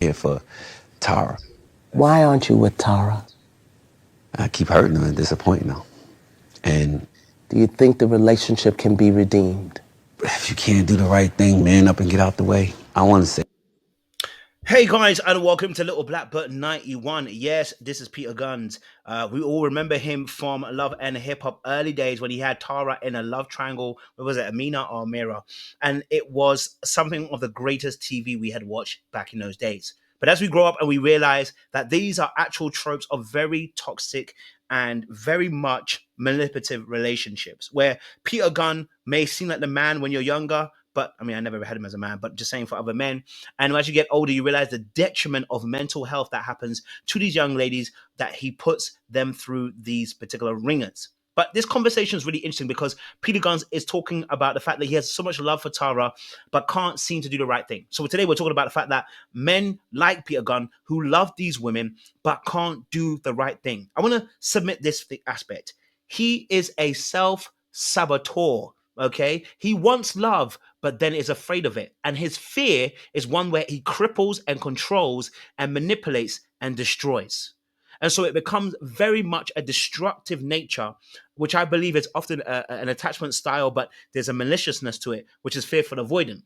here for Tara. Why aren't you with Tara? I keep hurting her and disappointing her. And Do you think the relationship can be redeemed? if you can't do the right thing, man up and get out the way. I want to say, Hey guys, and welcome to Little Black Button 91. Yes, this is Peter Gunz. We all remember him from Love and Hip Hop early days when he had Tara in a love triangle. What was it, Amina or Amira? And it was something of the greatest TV we had watched back in those days. But as we grow up and we realize that these are actual tropes of very toxic and very much manipulative relationships, where Peter Gunn may seem like the man when you're younger, but I mean, I never had him as a man, but just saying for other men. And as you get older, you realize the detriment of mental health that happens to these young ladies, that he puts them through these particular ringers. But this conversation is really interesting because Peter Gunz is talking about the fact that he has so much love for Tara, but can't seem to do the right thing. So today we're talking about the fact that men like Peter Gunn who love these women, but can't do the right thing. I want to submit this aspect. He is a self-saboteur. Okay, he wants love, but then is afraid of it. And his fear is one where he cripples and controls and manipulates and destroys. And so it becomes very much a destructive nature, which I believe is often an attachment style, but there's a maliciousness to it, which is fearful avoidant.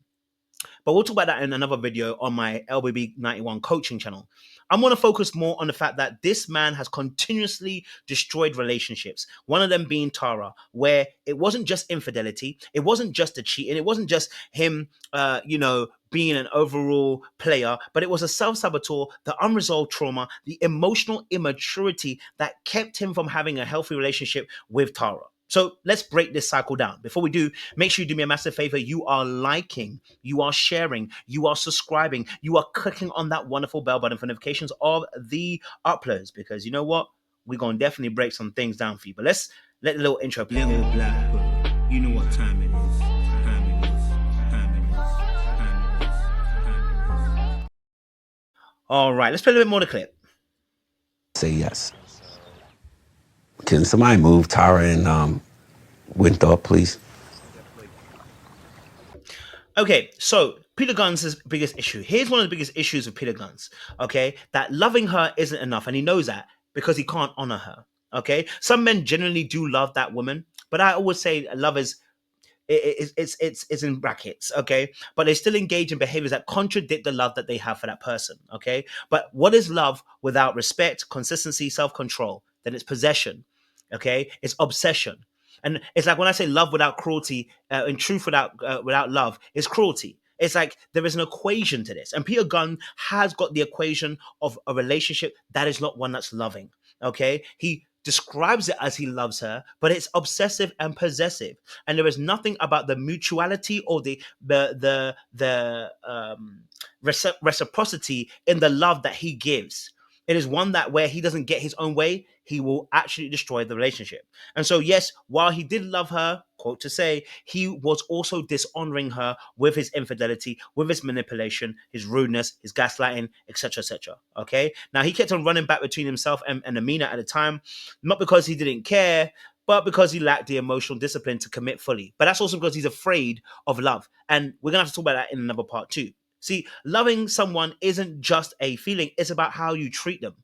But we'll talk about that in another video on my LBB 91 coaching channel. I'm going to focus more on the fact that this man has continuously destroyed relationships. One of them being Tara, where it wasn't just infidelity, it wasn't just the cheating, it wasn't just him, being an overall player, but it was a self-saboteur, the unresolved trauma, the emotional immaturity that kept him from having a healthy relationship with Tara. So let's break this cycle down. Before we do, make sure you do me a massive favor. You are liking, you are sharing, you are subscribing, you are clicking on that wonderful bell button for notifications of the uploads, because you know what? We're going to definitely break some things down for you. But let's let the little intro play. Little Black Button. You know what time it is. Time it is. Time it is. Time it is. Time it is. All right, let's play a little bit more of the clip. say yes. Can somebody move Tara and Winthrop, please? Okay, so Peter Gunz's biggest issue. Here's one of the biggest issues with Peter Gunz. Okay, that loving her isn't enough, and he knows that because he can't honor her. Okay, some men generally do love that woman, but I always say love is it's in brackets, okay, but they still engage in behaviors that contradict the love that they have for that person. Okay, but what is love without respect, consistency, self-control? Then it's possession. Okay, it's obsession. And it's like when I say love without cruelty, and truth without love is cruelty. It's like there is an equation to this, and Peter Gunn has got the equation of a relationship that is not one that's loving. Okay, he describes it as he loves her, but it's obsessive and possessive, and there is nothing about the mutuality or the reciprocity in the love that he gives. It is one that where he doesn't get his own way, he will actually destroy the relationship. And so, yes, while he did love her, quote to say, he was also dishonoring her with his infidelity, with his manipulation, his rudeness, his gaslighting, etc., etc. Okay. Now he kept on running back between himself and Amina at the time, not because he didn't care, but because he lacked the emotional discipline to commit fully. But that's also because he's afraid of love. And we're gonna have to talk about that in another part too. See, loving someone isn't just a feeling, it's about how you treat them.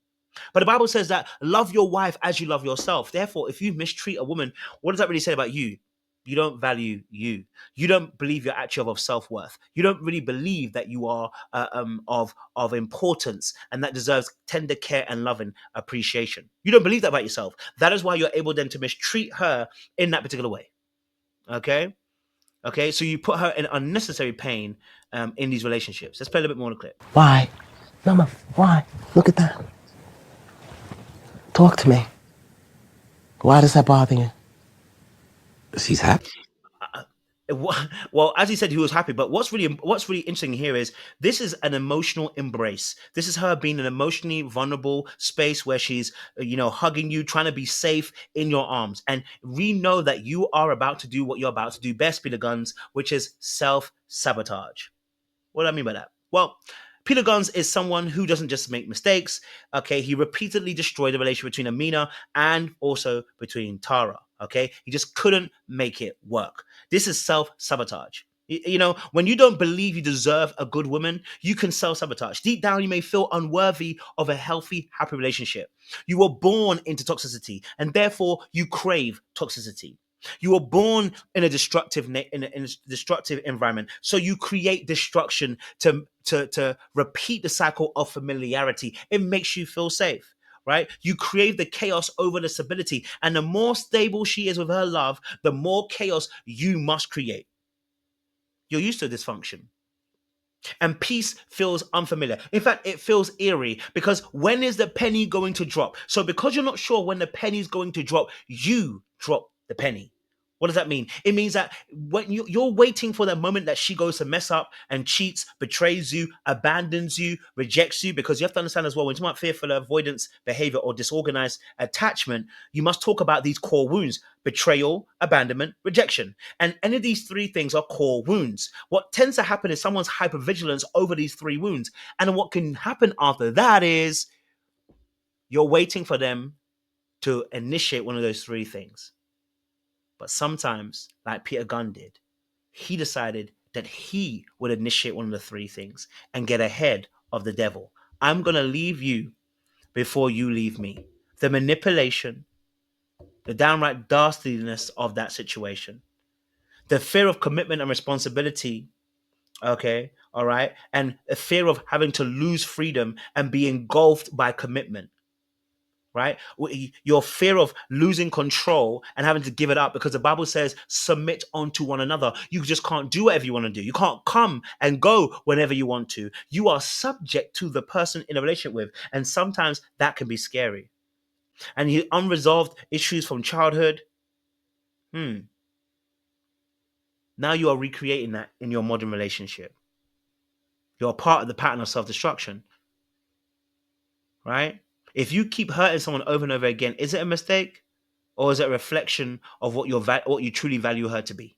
But the Bible says that love your wife as you love yourself. Therefore, if you mistreat a woman, what does that really say about you? You don't value you. You don't believe you're actually of self-worth. You don't really believe that you are of importance and that deserves tender care and love and appreciation. You don't believe that about yourself. That is why you're able then to mistreat her in that particular way. Okay? Okay, so you put her in unnecessary pain in these relationships. Let's play a little bit more of the clip. Why? Mama, why? Look at that. Talk to me. Why does that bother you? She's happy. Well, as he said, he was happy. But what's really interesting here is this is an emotional embrace. This is her being an emotionally vulnerable space where she's, hugging you, trying to be safe in your arms. And we know that you are about to do what you're about to do best, Peter Gunz, which is self-sabotage. What do I mean by that? Well, Peter Gunz is someone who doesn't just make mistakes. Okay, he repeatedly destroyed the relationship between Amina and also between Tara. Okay, he just couldn't make it work. This is self-sabotage. You know, when you don't believe you deserve a good woman, you can self-sabotage. Deep down, you may feel unworthy of a healthy, happy relationship. You were born into toxicity, and therefore you crave toxicity. You were born in a in a destructive environment, so you create destruction to repeat the cycle of familiarity. It makes you feel safe. Right? You crave the chaos over the stability. And the more stable she is with her love, the more chaos you must create. You're used to dysfunction. And peace feels unfamiliar. In fact, it feels eerie because when is the penny going to drop? So, because you're not sure when the penny is going to drop, you drop the penny. What does that mean? It means that when you're waiting for the moment that she goes to mess up and cheats, betrays you, abandons you, rejects you, because you have to understand as well, when you're talking about fearful avoidance behavior or disorganized attachment, you must talk about these core wounds: betrayal, abandonment, rejection. And any of these three things are core wounds. What tends to happen is someone's hypervigilance over these three wounds. And what can happen after that is you're waiting for them to initiate one of those three things. But sometimes, like Peter Gunn did, he decided that he would initiate one of the three things and get ahead of the devil. I'm going to leave you before you leave me. The manipulation, the downright dastardliness of that situation, the fear of commitment and responsibility, okay, all right, and a fear of having to lose freedom and be engulfed by commitment, right? Your fear of losing control and having to give it up, because the Bible says submit unto one another. You just can't do whatever you want to do. You can't come and go whenever you want to. You are subject to the person in a relationship with, and sometimes that can be scary. And you unresolved issues from childhood. Now you are recreating that in your modern relationship. You're a part of the pattern of self-destruction, right? If you keep hurting someone over and over again, is it a mistake, or is it a reflection of what what you truly value her to be?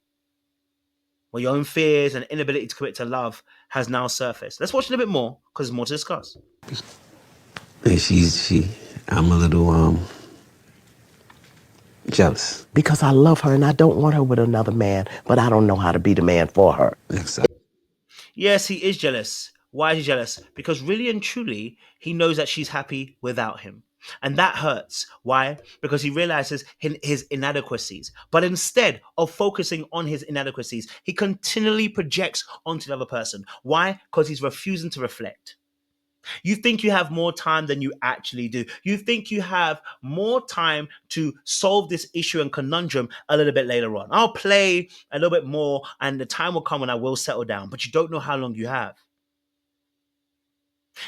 Well, your own fears and inability to commit to love has now surfaced. Let's watch a little bit more because there's more to discuss. And I'm a little jealous. Because I love her and I don't want her with another man, but I don't know how to be the man for her. Yes, he is jealous. Why is he jealous? Because really and truly, he knows that she's happy without him. And that hurts. Why? Because he realizes his inadequacies. But instead of focusing on his inadequacies, he continually projects onto the other person. Why? Because he's refusing to reflect. You think you have more time than you actually do. You think you have more time to solve this issue and conundrum a little bit later on. I'll play a little bit more and the time will come when I will settle down, but you don't know how long you have.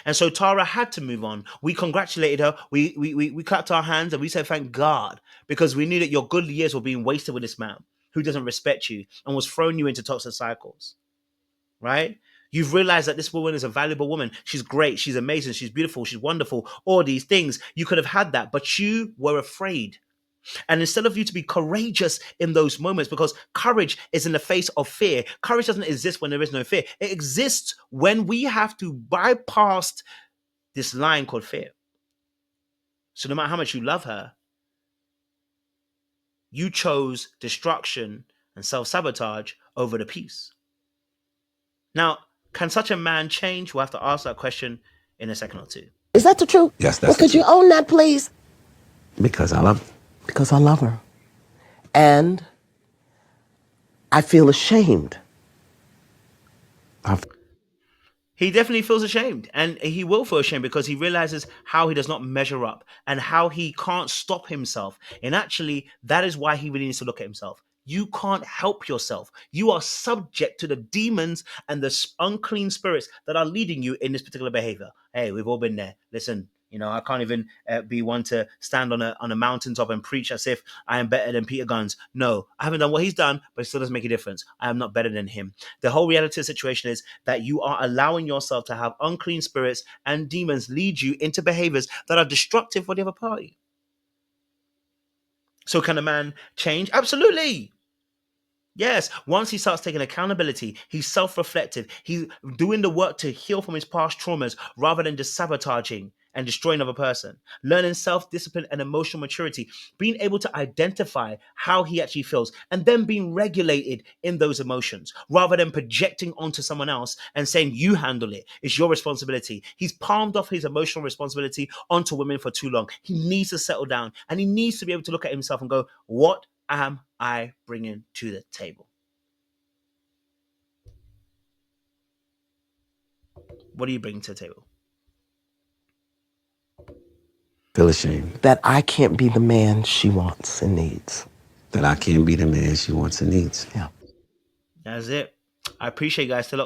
And so Tara had to move on. We congratulated her. We clapped our hands and we said, thank God, because we knew that your good years were being wasted with this man who doesn't respect you and was throwing you into toxic cycles, right? You've realized that this woman is a valuable woman. She's great. She's amazing. She's beautiful. She's wonderful. All these things. You could have had that, but you were afraid. And instead of you to be courageous in those moments, because courage is in the face of fear. Courage doesn't exist when there is no fear. It exists when we have to bypass this line called fear. So no matter how much you love her, you chose destruction and self-sabotage over the peace. Now, can such a man change? We'll have to ask that question in a second or two. Is that the truth? Yes, that's Well, the could you truth. own that, please? Because I love her. Because I love her. And I feel ashamed. He definitely feels ashamed, and he will feel ashamed because he realizes how he does not measure up and how he can't stop himself. And actually, that is why he really needs to look at himself. You can't help yourself. You are subject to the demons and the unclean spirits that are leading you in this particular behavior. Hey, we've all been there. Listen, you know, I can't even be one to stand on a mountaintop and preach as if I am better than Peter Gunz. No, I haven't done what he's done, but it still doesn't make a difference. I am not better than him. The whole reality of the situation is that you are allowing yourself to have unclean spirits and demons lead you into behaviors that are destructive for the other party. So can a man change? Absolutely. Yes, once he starts taking accountability, he's self-reflective, he's doing the work to heal from his past traumas rather than just sabotaging and destroy another person. Learning self-discipline and emotional maturity, being able to identify how he actually feels, and then being regulated in those emotions rather than projecting onto someone else and saying, you handle it, it's your responsibility. He's palmed off his emotional responsibility onto women for too long. He needs to settle down, and he needs to be able to look at himself and go, what am I bringing to the table? What are you bringing to the table? Feel ashamed. That I can't be the man she wants and needs. That I can't be the man she wants and needs. Yeah. That's it. I appreciate you guys. Still